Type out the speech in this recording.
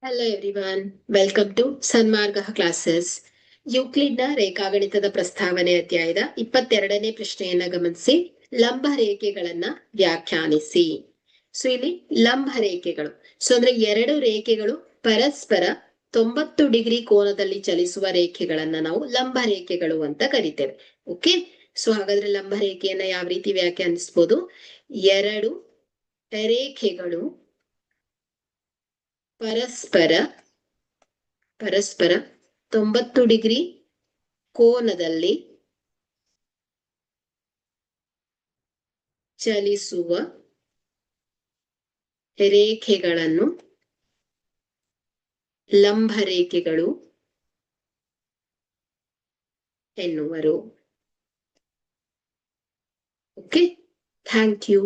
Hello everyone, welcome to Sanmarga classes. ಯೂಕ್ಲಿಡ್ನ ರೇಖಾಗಣಿತದ ಪ್ರಸ್ತಾವನೆ ಅಧ್ಯಾಯದ 22ನೇ ಪ್ರಶ್ನೆಯನ್ನ ಗಮನಿಸಿ. ಲಂಬ ರೇಖೆಗಳನ್ನ ವ್ಯಾಖ್ಯಾನಿಸಿ. ಸೊ ಇಲ್ಲಿ ಲಂಬ ರೇಖೆಗಳು, ಸೊ ಅಂದ್ರೆ ಎರಡು ರೇಖೆಗಳು ಪರಸ್ಪರ 90 ಡಿಗ್ರಿ ಕೋನದಲ್ಲಿ ಚಲಿಸುವ ರೇಖೆಗಳನ್ನ ನಾವು ಲಂಬ ರೇಖೆಗಳು ಅಂತ ಕರಿತೇವೆ. ಓಕೆ, ಸೊ ಹಾಗಾದ್ರೆ ಲಂಬ ರೇಖೆಯನ್ನ ಯಾವ ರೀತಿ ವ್ಯಾಖ್ಯಾನಿಸ್ಬೋದು? ಎರಡು ರೇಖೆಗಳು ಪರಸ್ಪರ 90 ಡಿಗ್ರಿ ಕೋನದಲ್ಲಿ ಚಲಿಸುವ ರೇಖೆಗಳನ್ನು ಲಂಬ ರೇಖೆಗಳು ಎನ್ನುವರು. Okay, thank you.